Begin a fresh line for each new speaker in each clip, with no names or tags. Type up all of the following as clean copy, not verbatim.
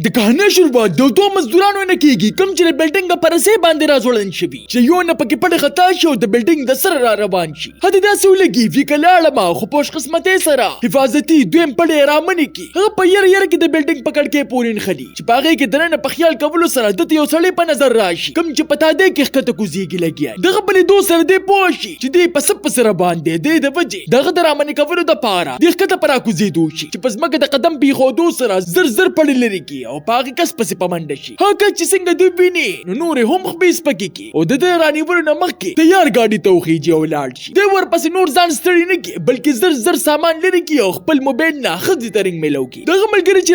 د کهانه شروعات د دوه مزدورانو نه کیږي کوم چې بلډینګ پر سه باندې راځوړل شي چې یو نه پکې پټ خطا شو د بلډینګ د سره را روان شي هدا داسې ولګي وکلاله ما خو پوش قسمت سره حفاظتي دویم پړې رامنې کی هغه په ير کې د بلډینګ پکړ کې پورین خلی چې باغې کې درنه په خیال کولو سره د یو سړی په نظر راشي کوم چې پتا دی کې خطه کوزيږي لګي دغه بلې دوه سره دی پوشي چې دی په سره باندې د وجه دغه درامنې کولو د پاره د خطه پر کوزي دوشي چې پس مګه د قدم بي خو دو سره زر زر پړې لري کی او پاګه کس پسې پمنډ شي هغه چې څنګه دی ویني نو نور هم خبيس پکې کی او د رانی ورنه مخکې تیار گاډي توخیږي او لاړ شي د ور پسې نور ځان ستړي نه کی بلکې زر زر سامان لري کی او خپل موبایل نه خځې ترنګ ملو کی دغه ملګری چې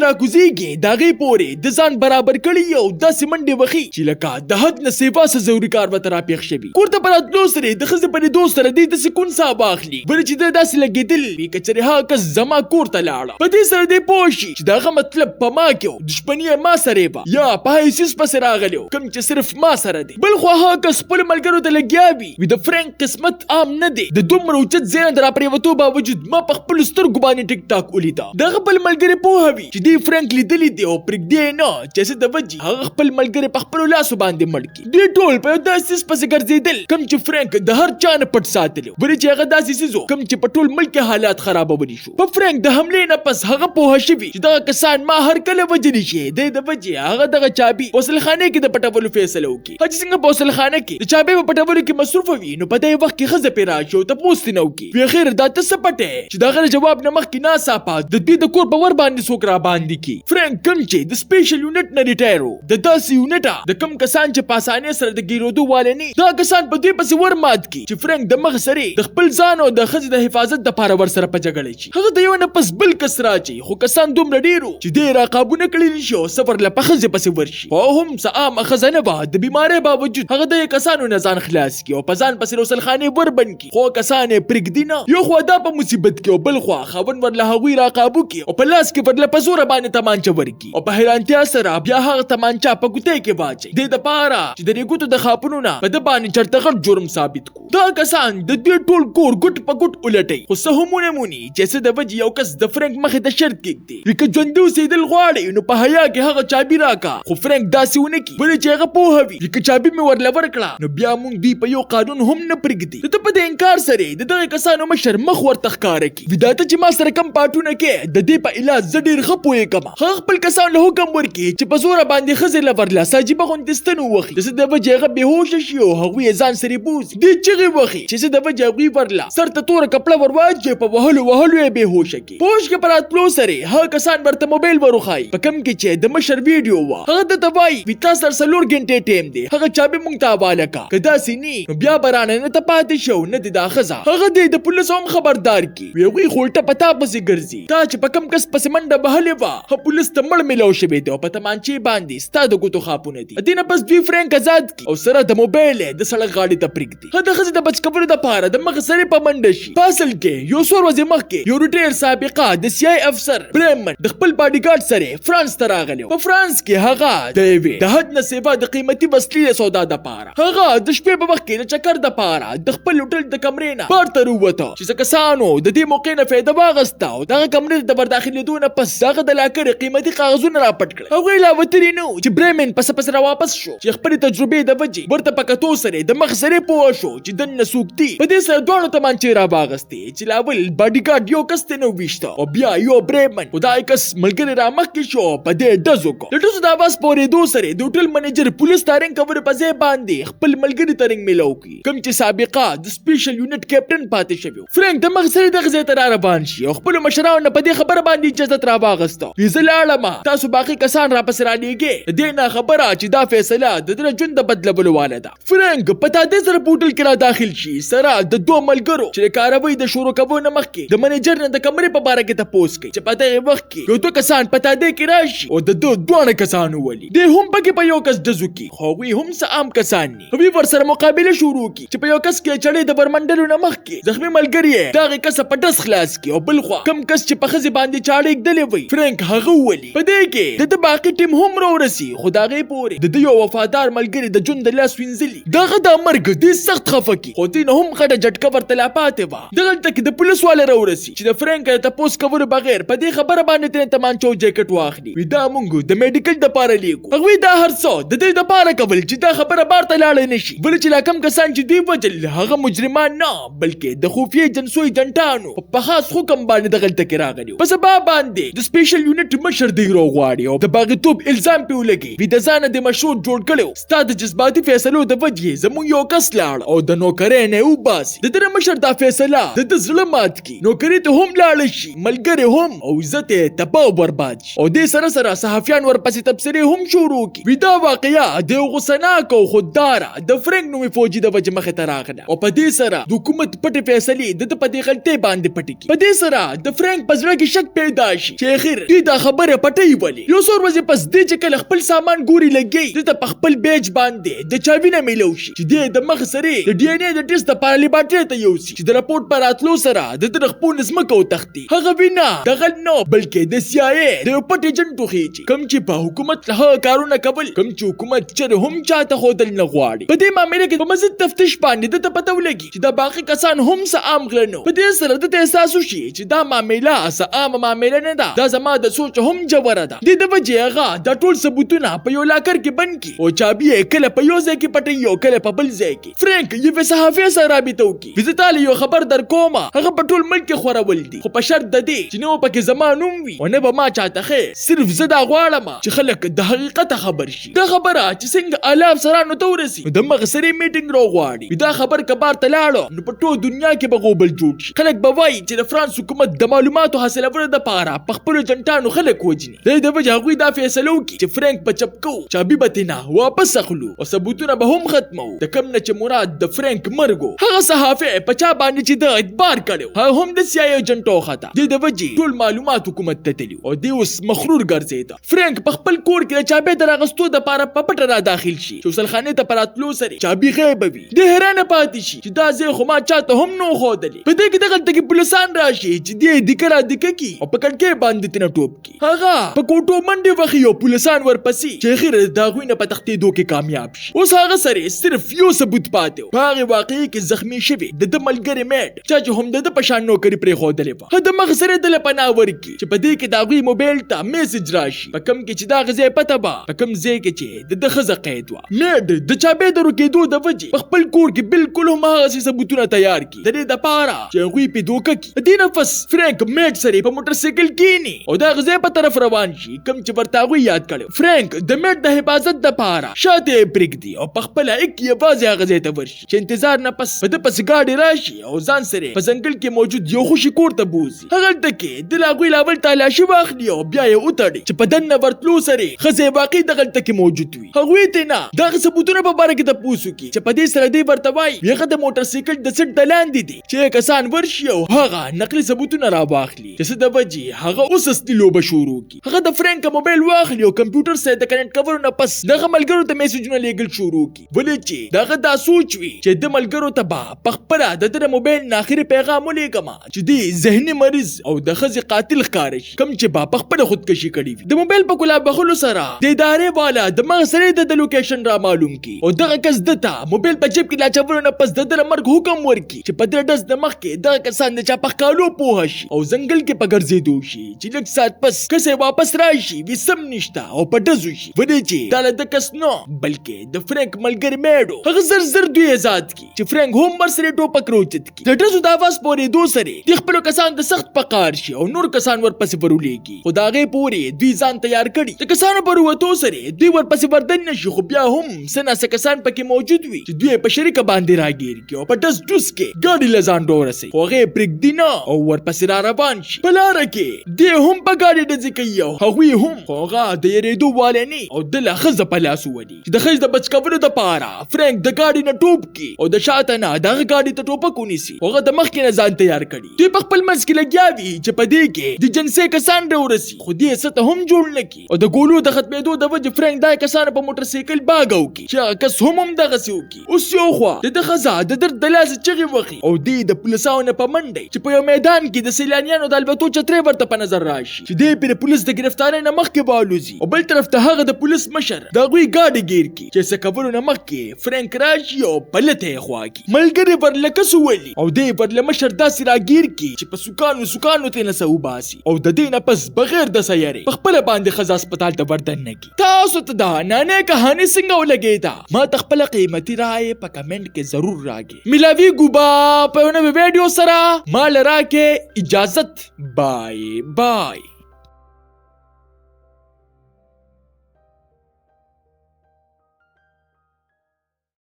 راګوزيږي دغه پورې د ځان برابر کړي او د سیمنډي وخی چې لکه د حد نه سیوا سره ضروري کار وته را پیښ شي کوړه پر اتلو سره د خځې په دوست سره د سکون صاحب اخلي بل چې د داسې لګیدل وی کچره ها کس زما کور ته لاړه په دې سره د پوشي چې دغه مطلب په ما کې دښمنی ما سره با یا په هیڅ پس راغلو کوم چې صرف ما سره دی بل خو ها کس خپل ملګرو ته لګیاوي وی د فرانک قسمت عام نه دی د دومره اوچت زین در پریوتو باوجود ما په خپل سترګو باندې ټیک ټاک ولیدا دغه بل ملګری په هوي چې دی فرانک لیدلې دی او پرګ دی نه چې څه د وجه هغه خپل ملګری په خپل لاسو باندې مړ کی دی ټول په داسې پس ګرځیدل کوم چې فرانک د هر چا نه پټ ساتلو ورې چې هغه داسې سيزو کوم چې په ټول ملک حالات خرابوي شو په فرانک د حمله نه پس هغه په هشوي چې دا کسان ما هر کله وجلی شي د وجه هغه دغه چابي وصلخانه کې د پټولو فیصله وکي هڅه څنګه په وصلخانه کې د چابي په پټولو کې مصروف وي نو په دې وخت کې خزه پیرا شو ته پوښتنه وکي په خیر دا څه پټه چې دا غره جواب نه مخ کې ناصافه د دې د کور په ور باندې سوکرا باندې کی فرانک کوم چې د سپیشل یونټ نه ریټایرو د داسې یونټه د کم کسان چې پاسانه سره د ګیرودو والني دا کسان په دې پسې ور مات کی چې فرانک د مغ سره د خپل ځان او د خزه د حفاظت د پاره ور سره په جګړه شي هغه د یو نه پس بل کس راچی خو کسان دومره ډیرو چې د راقابونه کړی شي او سفر له پخزه پسې ورشي خو هم سام خزانه به د بیماری باوجود هغه د کسانو نه ځان خلاص کی او په ځان پسې وصلخانه ور بن کی خو کسان پرګدینا یو خو دا په مصیبت کې او بل خو خاون ور له هغوی راقابو کی او په لاس کې ور له پزور باندې تمانچه ورکی او په حیرانتیا سره بیا هغه تمانچه په ګوتې کې واچي د پاره چې د ریګوتو د خاپونو نه په د باندې چرته غټ جرم ثابت کو دا کسان د دې ټول کور ګټ په ګټ ولټي خو سهمونه مونی چې څه د وجه یو کس د فرانک مخه ته شرط کېږي وکه ژوندو سیدل غواړي نو په حیا کې هغه چابي راکا خو فرانک داسې ونه کی ولې چې هغه په هوي وکه چابي مې ورل ورکړه نو بیا مونږ دی په یو قانون هم نه پرګدي ته په دې انکار سره د دغه کسانو مشر مخ ورته ښکار کی وداته چې ما سره کم پاتونه کې د دې په علاج زډیر خپوي کما هغه خپل کسان له حکم ورکی چې په زور باندې خزر لورلا ساجيبه غوندستنو وخی د د وجه هغه بهوش شي او هغه ځان سری بوز دې چغي وخی چې د وجه هغه ورلا سر ته تور کپړه ورواجه په وهلو یې بهوش کی پوش کې پرات پلو سره هغه کسان ورته موبایل ورخای په کم کې چې د مشر ویډیو وا هغه د توای وکا سر سلور غنټه ټیم دی هغه چابي مونږ ته حواله کا کدا سینی بیا برانه نه ته پاتې شو نه د داخزه هغه د پولیسو هم خبردار کی وی خولټه پتا پسې ګرځي تا چې په کم کس پسې منډه بهلې وا هغه پولیس ته مړ ملو شوی دی او په تمانچې باندې ستاد ګوتو خاپونه دي دینه پس دوی فرانک آزاد کی او سره د موبایل د سړک غاړي ته پرګدي هغه خزه د بچ کولو د پاره د مخ سره په منډه شي فاصل کې یو سور وځي مخ کې یو ریټایر سابقه د سی آی افسر برمن د خپل باډي ګارد سره فرانس ته راغلی په فرانس کې هغه د وی د حد نه سیوا د قیمتي وسلې سودا د پاره هغه د شپې په وخت کې د چکر د پاره د خپل هوټل د کمرې نه بار ته وروته چې کسانو د دې موقع نه فایده واغسته او دغه کمرې د برداخلېدو نه پس دغه د لاکر قیمتي کاغذونه را پټ کړل هغه لا وتري نو چې برمن پس را واپس شو چې خپل تجربه د وجه ورته پکاتو سره د مخ سره پوه شو چې د نسوکتي په دې سره دوه تمانچې را باغستې چې لاول باډي ګارد یو کس ته نو وشته او بیا یو برمن خدای کس ملګری را مخ کې شو په دې دزو کو د ټوس د आवाज پورې دوه سره د هوټل منیجر پولیس تارنګ کور په ځای باندې خپل ملګری ترنګ ملو کی کوم چې سابقه د سپیشل یونټ کیپټن پاتې شوی فرانک د مخ سره د غزې تر روان شي او خپل مشرانو په دې خبره باندې اجازه را باغسته ویزلاړه تاسو باقي کسان را پس را لېږي د نه خبره چې دا فیصله د دې ژوند د بدلولو والده فرانک پتا دې سره پورټل کې را داخل شي سره د دوه ملګرو چې کاروي د شروع کبو نه مخکې د منیجر نه د کمرې په باره کې تاسو کوي چې پتا یې وخت کې یو دوه کسان پتا دې کې راشي او د دوه کسانو ولي د هم پکې په یو کس دزو کې خو وی هم سام کسان ني وی ور سره مقابله شروع کی چې په یو کس کې چړې د برمنډلو نه مخکې زخمي ملګری دا کس په دس خلاص کی او بل خو کم کس چې په خزي باندې چاړې کډلې وي فرانک هغه ولي په دې کې د باقي ټیم هم ورسي خدای پوري د یو وفادار ملګری د جون د لاس وینځلي دغه د مرګ د سخت خفکی خو دین هم خټه جټکه ورته لا پاتې و دغه تک د پولیس والا راورسي چې د فرانک ته پوس کول بغیر په دې خبره باندې ته تمانچو جیکټ واخلي دا مونږ د میډیکل د پاره لیکو هغوی دا هر څه د دې د پاره کول چې دا خبره بار ته لاړه نشي بل چې لا کم کسان چې دوی وجل هغه مجرمان نه بلکې د خفیه جنسوي جنټانو په خاص حکم باندې دغلته کې راغلي په سبب باندې د سپیشل یونټ مشر دی غواړي او د باغتوب الزام په ولګي د ځان د مشهور جوړ کړو ستاد جذباتي فیصلو د وجې زمون یو کس لاړ او د نوکرې نه وباسي د در مشر دا فیصله د زړه مات کی نوکری ته هم لاړ شي ملګری هم او عزت تباہ برباد شي او دې سره سره صحافیان ورپسې تبصرې هم شروع کی ودا واقعیا د غسناک او خوددار د فرنګ نومي فوجي د وجه مخه ته راغله او په دې سره د حکومت پټ فیصلې د په دې غلطۍ باندې پټ کی په دې سره د فرنګ په زړه کې شک پیدا شي چې اخر دې دا خبره پټي ولي یو څور ورځې پس دې چې کله خپل سامان ګوري لګي د خپل بیج باندې د چاوینه ملو شي چې د مخ سره د ډي ان اے د ټیسټ لپاره لیبارټری ته یوسي چې د راپورټ پر راتلو سره د خپل نظمکو تختی هغه وینا دغه نو بلکې د سی آی اے د پټ ایجنټو خېچي کم چې په حکومت له کارونه کول کم چې حکومت چر هم چاته خودل نه غواړي په دې معاملې کې په مزید تفتیش باندې د پته ولګي چې د باقي کسان هم څه عام غلنو په دې سره د احساس شي چې دا معاملې څه عام معاملې نه ده دا زما د سوچ هم جوړه ده د وجه هغه د ټول ثبوتونه په یو لاکر کې بند کی او چابي کله په یو ځای کې پټي او کله په بل ځای کې فرانک یو صحافي سره رابطه وکي وزتاله یو خبر در کومه هغه په ټول ملک خورول دي خو په شرط د دې چې نو پکې زمانوم وي او نه به ما چاته خې صرف زدا غواړم چې خلک د حقیقت خبر شي دا خبره چې څنګه الاف سره نو تورسي د مغسري میټینګ رو غواړي دا خبر کبار تلاړو نو په ټول دنیا کې به غوبل جوړ شي خلک به وایي چې د فرانس حکومت د معلوماتو حاصلولو لپاره په خپل جنټانو خلک وجني د وجه هغوی دا فیصله وکړي چې فرانک په چپکو چابي بتینا واپس اخلو او ثبوتونه به هم ختمو د کم نه چې مراد د فرانک مرګو هغه صحافي په چا باندې چې د اعتبار کړو هغه هم د سی آی ایجنټو خطا د وجه ټول معلومات حکومت ته تلو او دی اوس مخرور ګرځیدا فرانک په خپل کور کې چابي درغستو د پاره په پټ را داخل شي چې وسلخانه ته پراتلو سره چابي غیب وي د حیرانه پاتې شي چې دا زه خو ما چاته هم نو خودلې په دې کې دغه تګ پولیسان راشي چې دې دکرا دککی او په کړکې باندې تنه ټوب کی هغه په کوټو منډه وخی او پولیسان ورپسې چې خیر دا غوینه په تختیدو کې کامیاب شي اوس هغه سره صرف یو ثبوت پاتې په هغه واقعي کې زخمی شوی د ملګری میډ چې هم د پشان نوکری پرې خودلې په د مغسره د لپناه ورکی چې په دې کې دا غوی موبایل ته میسج راشي په کم کې چې دا غزه پته با په کم ځای کې چې د خزه قید و میډ د چابې درو کېدو د وجې په خپل کور کې بالکل هم هغه ثبوتونه تیار کی د دې د پاره چې غوی په دوکه کې د نفس فرانک میډ سره په موټر سایکل کېنی او دا غزه په طرف روان شي کم چې ورته غوی یاد کړو فرانک د میډ د حفاظت د پاره شاته بریک دی او په خپل یک یوازې غزه ته ورشي چې انتظار نه پس په د پس گاډي راشي او ځان سره په ځنګل کې موجود یو خوشي کور ته بوزي هغه دکې د لاغوی لاول تعالی شي واخلي او بیا یې وتړي چې په دنه ورتلو سره خزه باقي دغه دکې موجود وي هغه ته نه دا ثبوتونه په باره کې د پوسو کی چې په دې سره دی ورته وای هغه د موټر سایکل د سټ دلاندې دي چې کسان ورشي او هغه نقلي ثبوتونه را واخلي چې څه د وجې هغه اوس استلو به شروع کی هغه د فرانک موبایل واخلي او کمپیوټر سره د کنیکټ کور نه پس دغه ملګرو ته میسجونه لیږل شروع کی ولې چې دغه دا سوچ وي چې د ملګرو ته به په خپل د موبایل نه اخري پیغام ولېږم چې دی ذهني مریض او د خزي قاتل ښکار شي کم چې په خپل خودکشي کړي وي د موبایل په کولا بخلو سره د ادارې والا د مغسرې د لوکیشن را معلوم کی او دغه کس دته موبایل په جیب کې لا چورو نه پس د مرګ حکم ورکي چې په دې دز د مخ کې دغه کسان د چا په کالو پوه شي او ځنګل کې په ګرځېدو شي چې لږ سات پس کسه واپس راشي وي سم نشته او په دزو شي ودې چې دا د کس نو بلکې د فرانک ملګری میډو هغه زر دوی آزاد کی چې فرانک هم ورسره ټوپک روچت کی د دزو د आवाज پورې دو سره د خپل کسان د سخت پکار شي او نور کسان ورپسې ورولېږي خدای پورې دوی ځان تیار کړي د کسانو پر وته سره دوی ورپسې وردن نشي خو بیا هم سنا کسان پکې موجود وي چې دوی په شریک باندې راګیر کی او په دز دوس کې ګاډي لزان ډورسي خو هغه پرګ دینا او ورپسې را روان شي په لار کې دوی هم په ګاډي د ځکیو هغه هم هغه د یریدو والني او د لخذ په لاس ودی د خځ د بچکورو د پاره فرانک د ګاډي نه ټوپ کی او د شاته نه دغه ګاډي ته ټوپک ونیسي هغه د مخ کې نه ځان تیار کړي دوی په خپل منځ کې لګیاوي چې په دې کې د جنسي کسان ورسي خو دې ست هم جوړ نکي او د ګولو د ختمېدو د وجه فرانک دای کسان په موټر سایکل باغو کی چې کس هم دغه سیو کی اوس یو خو د خزا د درد د لاس چغي وخی او دې د پولیسانو په منډي چې په یو میدان کې د سیلانیانو د البتو چترې ورته په نظر راشي چې دې پر پولیس د گرفتارۍ نه مخکې بالوزي او بل طرف ته هغه د پولیس مشر دا غوي گاډي گیر کی چې څه کورو نه مخکې فرانک راشي او پلته خواږي ملګری پر لکسو ولی او دې پر مشر داسې راګیر کی چې په سکانو ته نه سو باسي او د دې نه پس بغیر د سیارې په خپل باندې ښځه هسپتال ته وردننګي. تاسو ته دا نانې کهاني څنګه ولګېده؟ ما ته خپل قیمتي رائے په کمنټ کې ضرور راکړئ. ملاویږو به په یو نوي ویډیو سره. ما له راکې اجازت. بای بای.